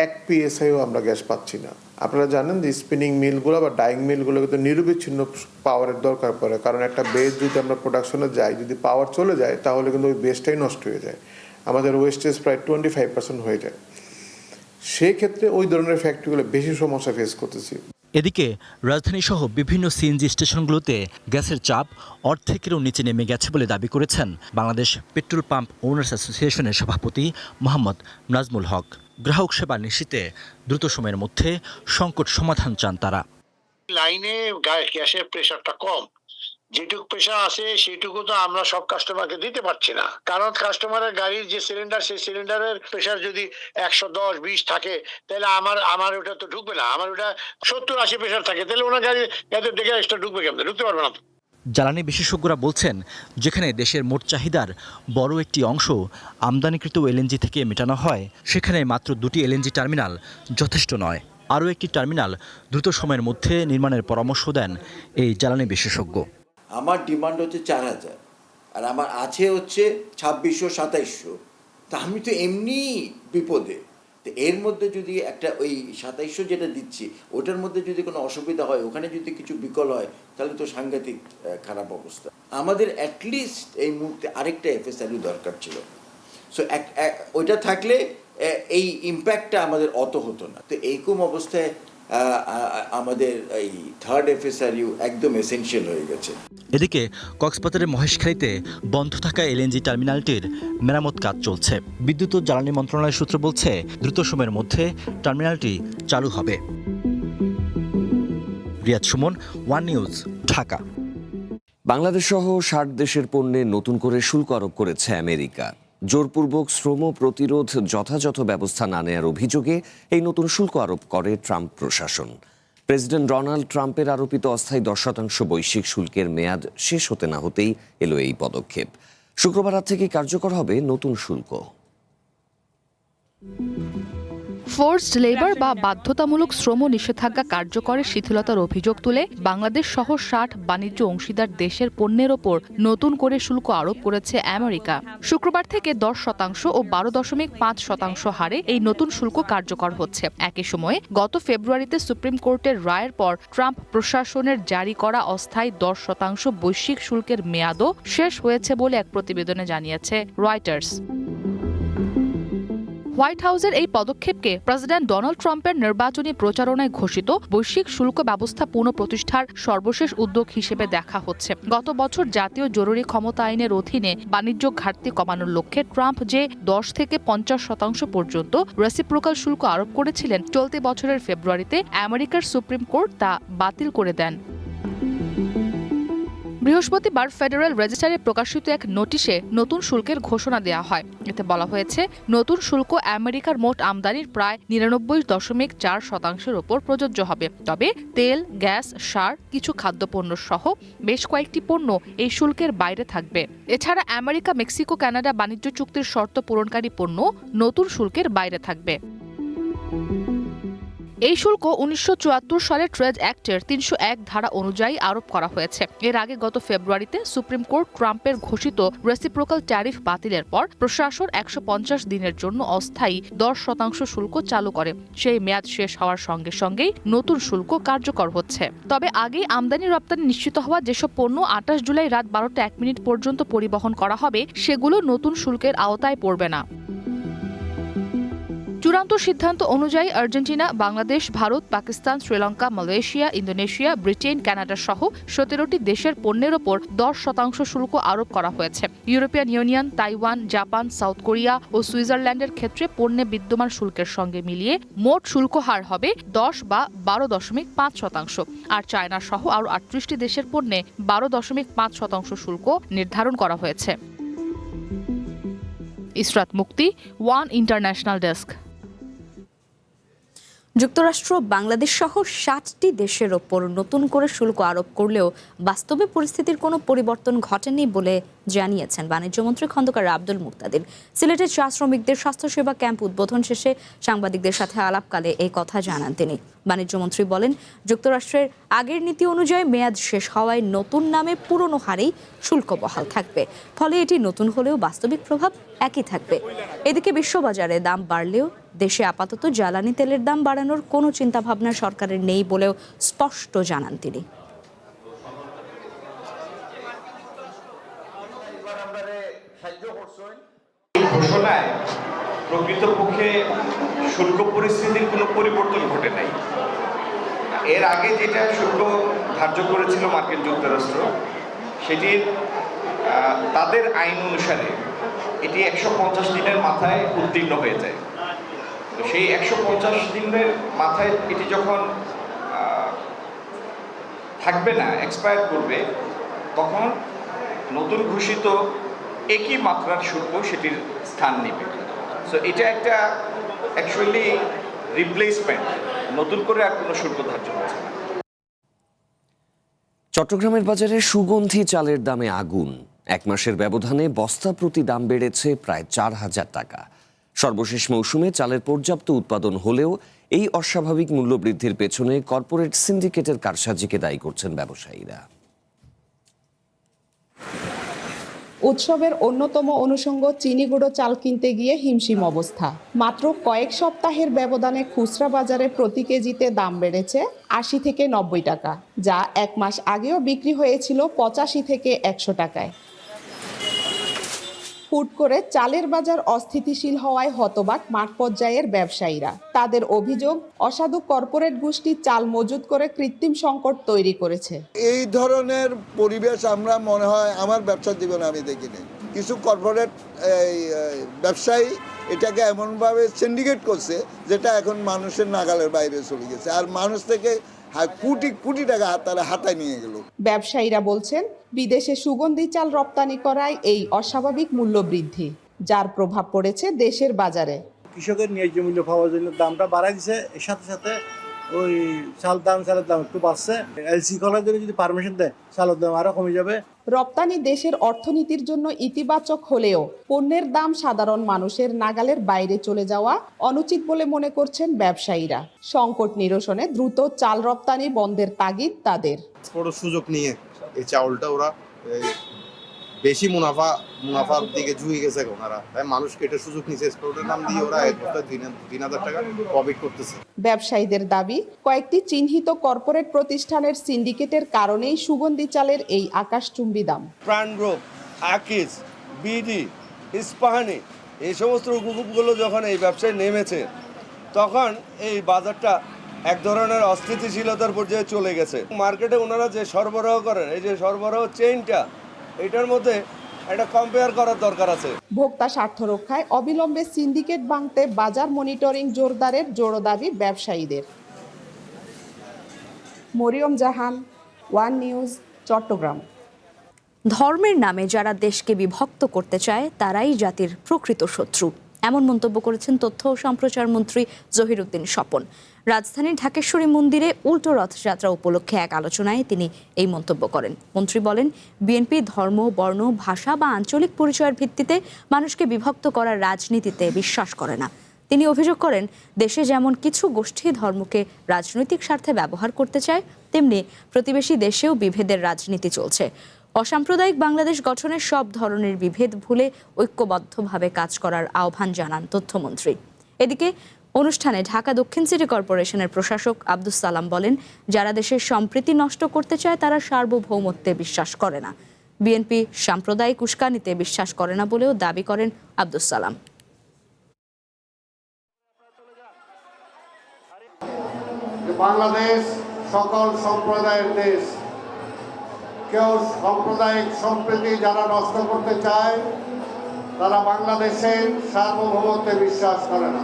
1 PSIও আমরা গ্যাস পাচ্ছি না। আপনারা জানেন যে স্পিনিং মিলগুলো বা ডাইং মিলগুলো কিন্তু নিরবিচ্ছিন্ন পাওয়ারের দরকার পড়ে, কারণ একটা বেস যদি আমরা প্রোডাকশনে যাই, যদি পাওয়ার চলে যায় তাহলে কিন্তু ওই বেসটাই নষ্ট হয়ে যায়। আমাদের ওয়েস্টেজ প্রায় 25% হয়ে যায়। সেই ক্ষেত্রে ওই ধরনের ফ্যাক্টরিগুলো বেশি সমস্যা ফেস করতেছি। এদিকে রাজধানীসহ বিভিন্ন সিএনজি স্টেশনগুলোতে গ্যাসের চাপ অর্ধেকেরও নিচে নেমে গেছে বলে দাবি করেছেন বাংলাদেশ পেট্রোল পাম্প ওনার্স অ্যাসোসিয়েশনের সভাপতি মোহাম্মদ নাজমুল হক। গ্রাহক সেবা নিশ্চিতে দ্রুত সময়ের মধ্যে সংকট সমাধান চান তারা। লাইনে গ্যাসের প্রেশারটা কম, যেটুকু প্রেশার আছে সেটুকু তো আমরা সব কাস্টমারকে দিতে পারছি না, কারণ কাস্টমারের গাড়ির যে সিলিন্ডার, সেই সিলিন্ডারের প্রেশার যদি 110-20 থাকে তাহলে আমার ওটা তো ঢুকবে না। আমার ওটা 70-80 প্রেশার থাকে, তাহলে ওনার গাড়ি দেখে এক্সট্রা ঢুকবে কেমন? ঢুকতে পারবে না। জ্বালানি বিশেষজ্ঞরা বলছেন, যেখানে দেশের মোট চাহিদার বড় একটি অংশ আমদানিকৃত এলএনজি থেকে মেটানো হয়, সেখানে মাত্র 2টি এলএনজি টার্মিনাল যথেষ্ট নয়। আরও একটি টার্মিনাল দ্রুত সময়ের মধ্যে নির্মাণের পরামর্শ দেন এই জ্বালানি বিশেষজ্ঞ। আমার ডিমান্ড হচ্ছে 4000, আর আমার আছে হচ্ছে 2600-2700। তা আমি তো এমনি বিপদে। তো এর মধ্যে যদি একটা ওই 2700 যেটা দিচ্ছি, ওটার মধ্যে যদি কোনো অসুবিধা হয়, ওখানে যদি কিছু বিকল হয়, তাহলে তো সাংঘাতিক খারাপ অবস্থা। আমাদের অ্যাটলিস্ট এই মুহূর্তে আরেকটা FSRU দরকার ছিল। সো ওইটা থাকলে এই ইম্প্যাক্টটা আমাদের অত হতো না। তো এইরকম অবস্থায় আমাদের এই থার্ড FSRU একদম এসেনশিয়াল হয়ে গেছে। এদিকে কক্সবাজারের মহেশখালীতে বন্ধ থাকা এলএনজি টার্মিনালটির মেরামত কাজ চলছে। বিদ্যুৎ ও জ্বালানি মন্ত্রণালয়ের সূত্র বলছে দ্রুত সময়ের মধ্যে টার্মিনালটি চালু হবে। Riyad Sumon, one news, Dhaka. বাংলাদেশ সহ 60 দেশের পণ্যে নতুন করে শুল্ক আরোপ করেছে আমেরিকা। জোরপূর্বক শ্রম প্রতিরোধ যথাযথ ব্যবস্থা না নেওয়ার অভিযোগে এই নতুন শুল্ক আরোপ করে ট্রাম্প প্রশাসন। প্রেসিডেন্ট ডোনাল্ড ট্রাম্পের আরোপিত অস্থায়ী 10% বৈশ্বিক শুল্কের মেয়াদ শেষ হতে না হতেই এলো এই পদক্ষেপ। শুক্রবার রাত থেকে কার্যকর হবে নতুন শুল্ক। ফোর্সড লেবার বা বাধ্যতামূলক শ্রম নিষেধাজ্ঞা কার্যকরের শিথিলতার অভিযোগ তুলে বাংলাদেশ সহ 60 বাণিজ্য অংশীদার দেশের পণ্যের ওপর নতুন করে শুল্ক আরোপ করেছে আমেরিকা। শুক্রবার থেকে 10% ও 12.5% হারে এই নতুন শুল্ক কার্যকর হচ্ছে। একই সময়ে গত ফেব্রুয়ারিতে সুপ্রিম কোর্টের রায়ের পর ট্রাম্প প্রশাসনের জারি করা অস্থায়ী 10% বৈশ্বিক শুল্কের মেয়াদও শেষ হয়েছে বলে এক প্রতিবেদনে জানিয়েছে রয়টার্স। হোয়াইট হাউসের এই পদক্ষেপকে প্রেসিডেন্ট ডোনাল্ড ট্রাম্পের নির্বাচনী প্রচারণায় ঘোষিত বৈশ্বিক শুল্ক ব্যবস্থা পুনঃপ্রতিষ্ঠার সর্বশেষ উদ্যোগ হিসেবে দেখা হচ্ছে। গত বছর জাতীয় জরুরি ক্ষমতা আইনের অধীনে বাণিজ্য ঘাটতি কমানোর লক্ষ্যে ট্রাম্প যে 10 থেকে 50% পর্যন্ত রেসিপ্রোকাল শুল্ক আরোপ করেছিলেন, চলতি বছরের ফেব্রুয়ারিতে আমেরিকার সুপ্রিম কোর্ট তা বাতিল করে দেন। বৃহস্পতিবার ফেডারেল রেজিস্টারে প্রকাশিত এক নোটিশে নতুন শুল্কের ঘোষণা দেওয়া হয়। এতে বলা হয়েছে নতুন শুল্ক আমেরিকার মোট আমদানির প্রায় 99.4% ওপর প্রযোজ্য হবে। তবে তেল, গ্যাস, সার, কিছু খাদ্যপণ্য সহ বেশ কয়েকটি পণ্য এই শুল্কের বাইরে থাকবে। এছাড়া আমেরিকা, মেক্সিকো, কানাডা বাণিজ্য চুক্তির শর্ত পূরণকারী পণ্য নতুন শুল্কের বাইরে থাকবে। এই শুল্ক 1974 সালের ট্রেড অ্যাক্টের 301 ধারা অনুযায়ী আরোপ করা হয়েছে। এর আগে গত ফেব্রুয়ারিতে সুপ্রিম কোর্ট ট্রাম্পের ঘোষিত রেসিপ্রোকাল ট্যারিফ বাতিলের পর প্রশাসন 150 দিনের জন্য অস্থায়ী 10% শুল্ক চালু করে। সেই মেয়াদ শেষ হওয়ার সঙ্গে সঙ্গেই নতুন শুল্ক কার্যকর হচ্ছে। তবে আগেই আমদানি রপ্তানি নিশ্চিত হওয়া যেসব পণ্য 28 জুলাই রাত 12টা 1 মিনিট পর্যন্ত পরিবহন করা হবে, সেগুলো নতুন শুল্কের আওতায় পড়বে না। চূড়ান্ত সিদ্ধান্ত অনুযায়ী Argentina, Bangladesh, Bharat, Pakistan, Sri Lanka, Malaysia, Indonesia, Britain, Canada সহ 17টি দেশের পণ্যের ওপর 10% শুল্ক আরোপ করা হয়েছে। European Union, Taiwan, Japan, South Korea ও সুইজারল্যান্ডের ক্ষেত্রে পণ্যে বিদ্যমান শুল্কের সঙ্গে মিলিয়ে মোট শুল্ক হার হবে 10 বা 12.5%। আর চায়না সহ আরও 38টি দেশের পণ্যে 12.5% শুল্ক নির্ধারণ করা হয়েছে। ইসরাত মুক্তি, ওয়ান ইন্টারন্যাশনাল ডেস্ক। যুক্তরাষ্ট্র বাংলাদেশ সহ 60টি দেশের ওপর নতুন করে শুল্ক আরোপ করলেও বাস্তবে পরিস্থিতির কোনো পরিবর্তন ঘটেনি বলে জানিয়েছেন বাণিজ্যমন্ত্রী খন্দকার আব্দুল মুক্তাদির। সিলেটের চা শ্রমিকদের স্বাস্থ্যসেবা ক্যাম্প উদ্বোধন শেষে সাংবাদিকদের সাথে আলাপকালে এই কথা জানান তিনি। বাণিজ্যমন্ত্রী বলেন, যুক্তরাষ্ট্রের আগের নীতি অনুযায়ী মেয়াদ শেষ হওয়ায় নতুন নামে পুরনো হারেই শুল্ক বহাল থাকবে। ফলে এটি নতুন হলেও বাস্তবিক প্রভাব একই থাকবে। এদিকে বিশ্ববাজারে দাম বাড়লেও দেশে আপাতত জ্বালানি তেলের দাম বাড়ানোর কোনো চিন্তাভাবনা সরকারের নেই বলেও স্পষ্ট জানান তিনি। ঘোষণায় প্রকৃতপক্ষে শুল্ক পরিস্থিতির কোনো পরিবর্তন ঘটে নাই। এর আগে যেটা শুল্ক ধার্য করেছিল মার্কিন যুক্তরাষ্ট্র, সেটির তাদের আইন অনুসারে এটি 150 দিনের মাথায় উত্তীর্ণ হয়ে যায়। তো সেই 150 দিনের মাথায় এটি যখন থাকবে না, এক্সপায়ার করবে, তখন নতুন ঘোষিত একই মাত্রার শুল্ক সেটির স্থান নেবে। সো এটা একটা অ্যাকচুয়ালি রিপ্লেসমেন্ট, নতুন করে আর কোনো শুল্ক ধার্য হচ্ছে না। চট্টগ্রামের বাজারে সুগন্ধি চালের দামে আগুন। 1 মাসের ব্যবধানে বস্তা প্রতি দাম বেড়েছে প্রায় 4000 টাকা। সর্বশেষ মৌসুমে চালের পর্যাপ্ত উৎপাদন হলেও এই অস্বাভাবিক মূল্যবৃদ্ধির পেছনে কর্পোরেট সিন্ডিকেটের কারসাজিকে দায়ী করছেন ব্যবসায়ীরা। উৎসবের অন্যতম অনুষঙ্গ চিনি গুঁড়ো চাল কিনতে গিয়ে হিমশিম অবস্থা। মাত্র কয়েক সপ্তাহের ব্যবধানে খুচরা বাজারে প্রতি কেজিতে দাম বেড়েছে 80 থেকে 90 টাকা, যা 1 মাস আগেও বিক্রি হয়েছিল 85 থেকে 100 টাকায়। হুট করে চালের বাজার অস্থিতিশীল হওয়ায় হতবাক মাঠ পর্যায়ের ব্যবসায়ীরা। তাদের অভিযোগ, অসাধু কর্পোরেট গোষ্ঠী চাল মজুত করে কৃত্রিম সংকট তৈরি করেছে। এই ধরনের পরিবেশ আমরা মনে হয় আমার ব্যবসার জীবনে আমি দেখিনি। কিছু কর্পোরেট ব্যবসায়ী এটাকে এমনভাবে সিন্ডিকেট করছে যেটা এখন মানুষের নাগালের বাইরে চলে গেছে, আর মানুষ থেকে কোটি কোটি টাকা তারা হাতায় নিয়ে গেল। ব্যবসায়ীরা বলছেন, বিদেশে সুগন্ধি চাল রপ্তানি করায় এই অস্বাভাবিক মূল্য বৃদ্ধি, যার প্রভাব পড়েছে দেশের বাজারে। কৃষকের ন্যায্য মূল্য পাওয়ার জন্য দামটা বাড়াই দিছে, এর সাথে সাথে ওই চালের দাম একটু বাড়ছে। এলসি করার জন্য যদি পারমিশন দেয়, চালের দাম আরো কমে যাবে। রপ্তানি দেশের অর্থনীতির জন্য ইতিবাচক হলেও পণ্যের দাম সাধারণ মানুষের নাগালের বাইরে চলে যাওয়া অনুচিত বলে মনে করছেন ব্যবসায়ীরা। সংকট নিরসনে দ্রুত চাল রপ্তানি বন্ধের তাগিদ তাদের। বড় সুযোগ নিয়ে এই চাউলটা ওরা বেশি মুনাফার দিকে ঝুঁকে গেছে ওনারা, তাই মানুষকে এটা সুযোগ নিচ্ছে, এক্সপোর্টের নাম দিয়ে ওরা 3,000 টাকা প্রফিট করতেছে। ব্যবসায়ীদের দাবি, কয়েকটি চিহ্নিত কর্পোরেট প্রতিষ্ঠানের সিন্ডিকেটের কারণেই সুগন্ধি চালের এই আকাশচুম্বী দাম। প্রাণ গ্রুপ, আকিজ, বিডি, ইস্পাহানি এই সমস্ত গ্রুপগুলো যখন এই ব্যবসায় নেমেছে, তখন এই বাজারটা এক ধরনের অস্থিতিশীলতার পর্যায়ে চলে গেছে। মার্কেটে ওনারা যে সরবরাহ করেন, এই যে সরবরাহ চেইনটা, এটার মধ্যে একটা কম্পেয়ার করার দরকার আছে। ভোক্তা স্বার্থ রক্ষায় অবিলম্বে সিন্ডিকেট ভাঙতে বাজার মনিটরিং জোরদারের জোর দাবি ব্যবসায়ীদের। মরিয়ম জাহান, ওয়ান নিউজ, চট্টগ্রাম। ধর্মের নামে যারা দেশকে বিভক্ত করতে চায় তারাই জাতির প্রকৃত শত্রু, এমন মন্তব্য করেছেন তথ্য ও সম্প্রচার মন্ত্রী জহিরুদ্দিন স্বপন। রাজধানীর ঢাকেশ্বরী মন্দিরে উল্টো রথযাত্রা উপলক্ষে এক আলোচনায় তিনি এই মন্তব্য করেন। মন্ত্রী বলেন, বিএনপি ধর্ম, বর্ণ, ভাষা বা আঞ্চলিক পরিচয়ের ভিত্তিতে মানুষকে বিভক্ত করার রাজনীতিতে বিশ্বাস করে না। তিনি অভিযোগ করেন, দেশে যেমন কিছু গোষ্ঠী ধর্মকে রাজনৈতিক স্বার্থে ব্যবহার করতে চায়, তেমনি প্রতিবেশী দেশেও বিভেদের রাজনীতি চলছে। অসাম্প্রদায়িক বাংলাদেশ গঠনের সব ধরনের বিভেদ ভুলে ঐক্যবদ্ধভাবে কাজ করার আহ্বান জানান তথ্যমন্ত্রী। এদিকে অনুষ্ঠানে ঢাকা দক্ষিণ সিটি কর্পোরেশনের প্রশাসক আব্দুস সালাম বলেন, যারা দেশের সম্প্রীতি নষ্ট করতে চায় তারা সার্বভৌমত্বে বিশ্বাস করে না। বিএনপি সাম্প্রদায়িক উস্কানিতে বিশ্বাস করে না বলেও দাবি করেন আব্দুস সালাম। বাংলাদেশ সকল সম্প্রদায়ের দেশ, কেউ সাম্প্রদায়িক সম্প্রীতি যারা নষ্ট করতে চায় তারা বাংলাদেশের সার্বভৌমত্বে বিশ্বাস করে না।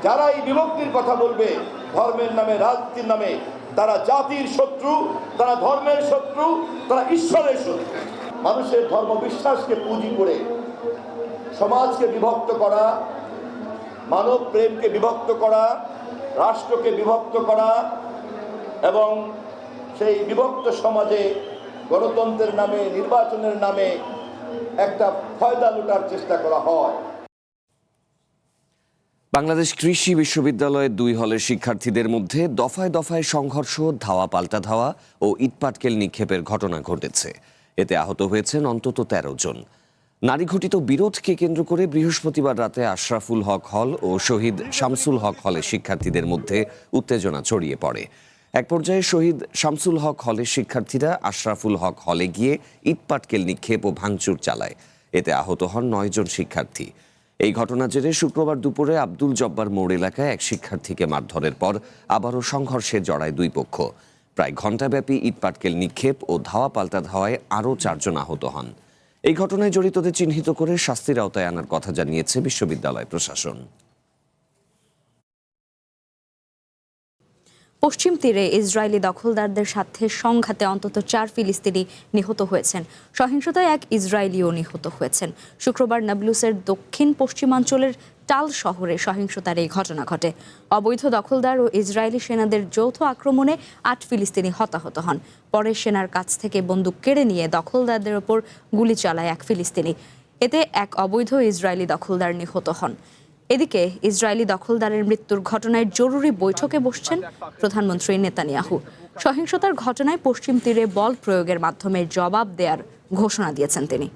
যারা এই বিভক্তির কথা বলবে ধর্মের নামে, রাজনীতির নামে, তারা জাতির শত্রু, তারা ধর্মের শত্রু, তারা ঈশ্বরের শত্রু। মানুষের ধর্ম বিশ্বাসকে পুঁজি করে সমাজকে বিভক্ত করা, মানব প্রেমকে বিভক্ত করা, রাষ্ট্রকে বিভক্ত করা এবং সেই বিভক্ত সমাজে গণতন্ত্রের নামে, নির্বাচনের নামে একটা ফয়দা লুটার চেষ্টা করা হয়। বাংলাদেশ কৃষি বিশ্ববিদ্যালয়ের 2 হলের শিক্ষার্থীদের মধ্যে দফায় দফায় সংঘর্ষ, ধাওয়া পাল্টা ধাওয়া ও ইটপাটকেল নিক্ষেপের ঘটনা ঘটেছে। এতে আহত হয়েছেন অন্তত 13 জন। নারী ঘটিত বিরোধকে কেন্দ্র করে বৃহস্পতিবার রাতে আশরাফুল হক হল ও শহীদ শামসুল হক হলের শিক্ষার্থীদের মধ্যে উত্তেজনা ছড়িয়ে পড়ে। এক পর্যায়ে শহীদ শামসুল হক হলের শিক্ষার্থীরা আশরাফুল হক হলে গিয়ে ইটপাটকেল নিক্ষেপ ও ভাঙচুর চালায়। এতে আহত হন 9 জন শিক্ষার্থী। এই ঘটনার জেরে শুক্রবার দুপুরে আব্দুল জব্বার মোড় এলাকায় এক শিক্ষার্থীকে মারধরের পর আবারও সংঘর্ষে জড়ায় দুই পক্ষ। প্রায় ঘণ্টাব্যাপী ইটপাটকেল নিক্ষেপ ও ধাওয়া পাল্টা ধাওয়ায় আরও 4 জন আহত হন। এই ঘটনায় জড়িতদের চিহ্নিত করে শাস্তির আওতায় আনার কথা জানিয়েছে বিশ্ববিদ্যালয় প্রশাসন। পশ্চিম তীরে ইসরায়েলি দখলদারদের সাথে সংঘাতে অন্তত 4 ফিলিস্তিনি নিহত হয়েছেন। সহিংসতায় এক ইসরায়েলিও নিহত হয়েছেন। শুক্রবার নাবলুসের দক্ষিণ পশ্চিমাঞ্চলের টাল শহরে সহিংসতার এই ঘটনা ঘটে। অবৈধ দখলদার ও ইসরায়েলি সেনাদের যৌথ আক্রমণে 8 ফিলিস্তিনি হতাহত হন। পরে সেনার কাছ থেকে বন্দুক কেড়ে নিয়ে দখলদারদের ওপর গুলি চালায় এক ফিলিস্তিনি। এতে এক অবৈধ ইসরায়েলি দখলদার নিহত হন। এদিকে ইসরায়েলি দখলদারের মৃত্যুর ঘটনায় জরুরি বৈঠকে বসছেন প্রধানমন্ত্রী নেতানিয়াহু। সহিংসতার ঘটনায় পশ্চিম তীরে বল প্রয়োগের মাধ্যমে জবাব দেওয়ার ঘোষণা দিয়েছেন তিনি।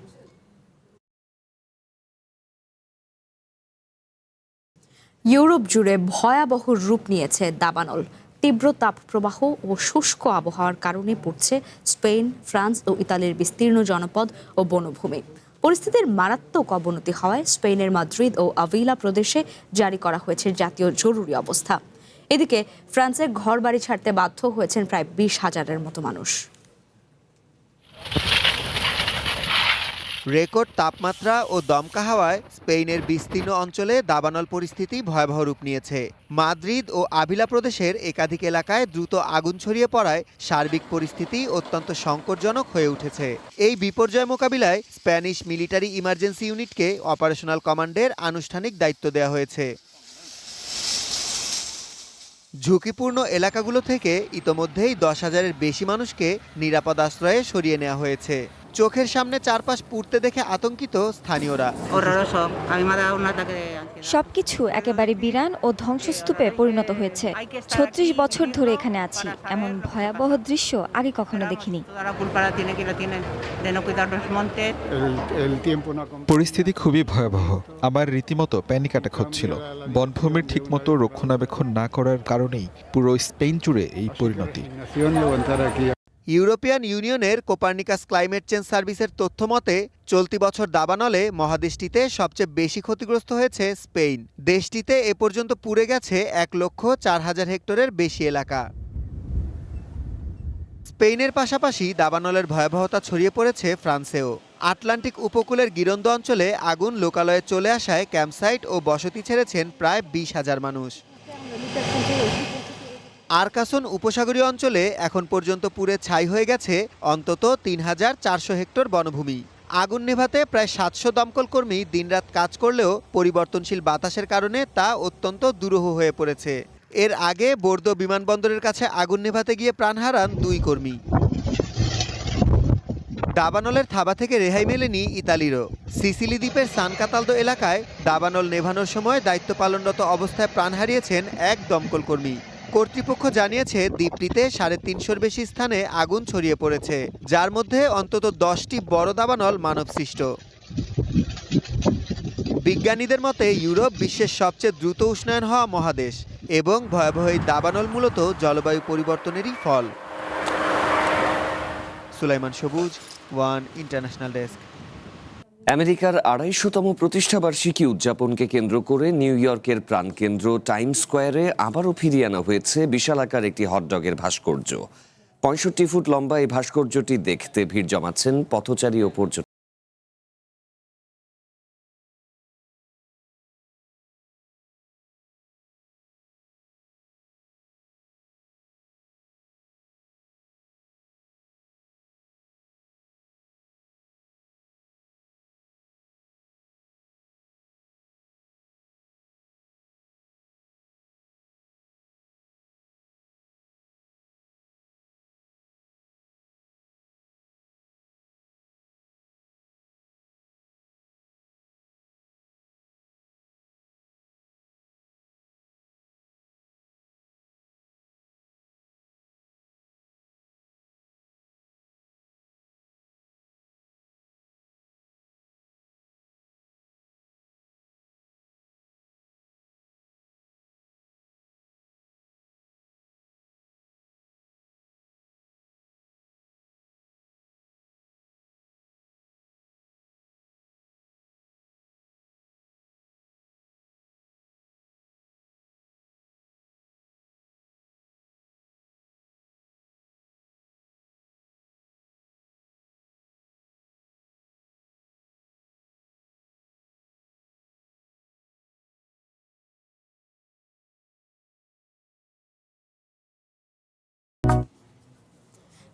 ইউরোপ জুড়ে ভয়াবহ রূপ নিয়েছে দাবানল। তীব্র তাপপ্রবাহ ও শুষ্ক আবহাওয়ার কারণে পড়ছে স্পেন, ফ্রান্স ও ইতালির বিস্তীর্ণ জনপদ ও বনভূমি। পরিস্থিতির মারাত্মক অবনতি হওয়ায় স্পেনের মাদ্রিদ ও আভিলা প্রদেশে জারি করা হয়েছে জাতীয় জরুরি অবস্থা। এদিকে ফ্রান্সে ঘরবাড়ি ছাড়তে বাধ্য হয়েছেন প্রায় 20,000-এর মতো মানুষ। রেকর্ড তাপমাত্রা ও দমকা হাওয়ায় স্পেনের বিস্তীর্ণ অঞ্চলে দাবানল পরিস্থিতি ভয়াবহ রূপ নিয়েছে। মাদ্রিদ ও আভিলা প্রদেশের একাধিক এলাকায় দ্রুত আগুন ছড়িয়ে পড়ায় সার্বিক পরিস্থিতি অত্যন্ত সংকটজনক হয়ে উঠেছে। এই বিপর্যয় মোকাবিলায় স্প্যানিশ মিলিটারি ইমার্জেন্সি ইউনিটকে অপারেশনাল কমান্ডের আনুষ্ঠানিক দায়িত্ব দেওয়া হয়েছে। ঝুঁকিপূর্ণ এলাকাগুলো থেকে ইতোমধ্যেই 10,000-এর বেশি মানুষকে নিরাপদ আশ্রয়ে সরিয়ে নেওয়া হয়েছে। চোখের সামনে চারপাশ পুড়তে দেখে আতঙ্কিত স্থানীয়রা। সবকিছু একেবারে বিরান ও ধ্বংসস্তূপে পরিণত হয়েছে। 36 বছর ধরে এখানে আছি, এমন ভয়াবহ দৃশ্য আগে কখনো দেখিনি। পরিস্থিতি খুবই ভয়াবহ। আমার রীতিমতো প্যানিক অ্যাটাক হচ্ছিল। বনভূমির ঠিকমতো রক্ষণাবেক্ষণ না করার কারণেই পুরো স্পেন জুড়ে এই পরিণতি। ইউরোপিয়ান ইউনিয়নের কোপার্নিকাস ক্লাইমেট চেঞ্জ সার্ভিসের তথ্য মতে চলতি বছর দাবানলে মহাদেশটিতে সবচেয়ে বেশি ক্ষতিগ্রস্ত হয়েছে স্পেন। দেশটিতে এ পর্যন্ত পুড়ে গেছে 1,04,000 হেক্টরের বেশি এলাকা। স্পেনের পাশাপাশি দাবানলের ভয়াবহতা ছড়িয়ে পড়েছে ফ্রান্সেও। আটলান্টিক উপকূলের গিরন্দ অঞ্চলে আগুন লোকালয়ে চলে আসায় ক্যাম্পসাইট ও বসতি ছেড়েছেন প্রায় 20,000 মানুষ। আরকাসন উপসাগরীয় অঞ্চলে এখন পর্যন্ত পুড়ে ছাই হয়ে গেছে অন্তত 3,400 হেক্টর বনভূমি। আগুন নেভাতে প্রায় 700 দমকল কর্মী দিনরাত কাজ করলেও পরিবর্তনশীল বাতাসের কারণে তা অত্যন্ত দুরূহ হয়ে পড়েছে। এর আগে বোর্দো বিমানবন্দরের কাছে আগুন নেভাতে গিয়ে প্রাণ হারান 2 কর্মী। দাবানলের থাবা থেকে রেহাই মেলেনি ইতালিরও। সিসিলি দ্বীপের সান কাতালদো এলাকায় দাবানল নেভানোর সময় দায়িত্ব পালনরত অবস্থায় প্রাণ হারিয়েছেন এক দমকল কর্মী। কর্তৃপক্ষ জানিয়েছে দ্বীপটিতে 350-এর বেশি স্থানে আগুন ছড়িয়ে পড়েছে, যার মধ্যে অন্তত 10টি বড় দাবানল মানবসৃষ্ট। বিজ্ঞানীদের মতে ইউরোপ বিশ্বের সবচেয়ে দ্রুত উষ্ণায়ন হওয়া মহাদেশ এবং ভয়াবহ এই দাবানল মূলত জলবায়ু পরিবর্তনেরই ফল। সুলাইমান সবুজ, ওয়ান ইন্টারন্যাশনাল ডেস্ক। আমেরিকার 250তম প্রতিষ্ঠাবার্ষিকী উদযাপনকে কেন্দ্র করে নিউ ইয়র্কের প্রাণকেন্দ্র টাইম স্কোয়ারে আবারও ফিরিয়ে আনা হয়েছে বিশালাকার একটি হটডগের ভাস্কর্য। 65 ফুট লম্বা এই ভাস্কর্যটি দেখতে ভিড় জমাচ্ছেন পথচারী ও পর্যটক।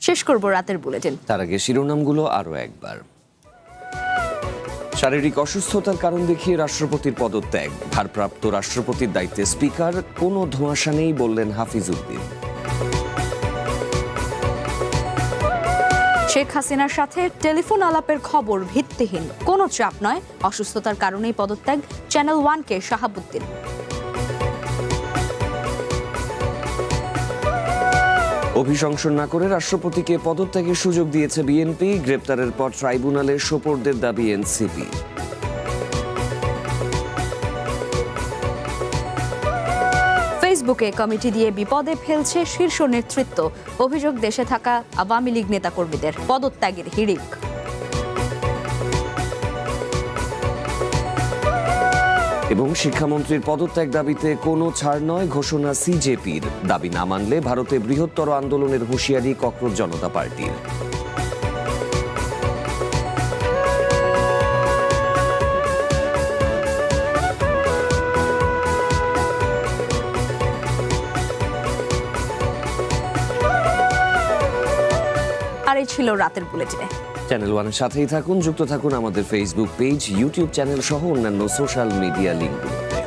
শেষ করব রাতের বুলেটিন, তার আগে শিরোনামগুলো আরও একবার। শারীরিক অসুস্থতার কারণ দেখিয়ে রাষ্ট্রপতির পদত্যাগ, ভারপ্রাপ্ত রাষ্ট্রপতির দায়িত্বে স্পিকার, কোনো ধোঁয়াশা নেই বললেন হাফিজ উদ্দিন। শেখ হাসিনার সাথে টেলিফোন আলাপের খবর ভিত্তিহীন, কোনো চাপ নয়, অসুস্থতার কারণেই পদত্যাগ চ্যানেল ওয়ানকে শাহাবুদ্দিন। অভিশংসন না করে রাষ্ট্রপতিকে পদত্যাগের সুযোগ দিয়েছে বিএনপি, গ্রেপ্তারের পর ট্রাইব্যুনালে সোপর্দের দাবি এনসিপি। ফেসবুকে কমিটি দিয়ে বিপদে ফেলছে শীর্ষ নেতৃত্ব, অভিযোগ দেশে থাকা আওয়ামী লীগ নেতাকর্মীদের, পদত্যাগের হিড়িক। এবং শিক্ষামন্ত্রীর পদত্যাগ দাবিতে কোনো ছাড় নয় ঘোষণা সিজেপির, দাবি না মানলে ভারতে বৃহত্তর আন্দোলনের হুঁশিয়ারি ককরোচ জনতা পার্টির। আর এই ছিল রাতের বুলেটিনে। চ্যানেল ওয়ানের সাথেই থাকুন, যুক্ত থাকুন আমাদের ফেসবুক পেজ, ইউটিউব চ্যানেল সহ অন্যান্য সোশ্যাল মিডিয়া লিঙ্কগুলোতে।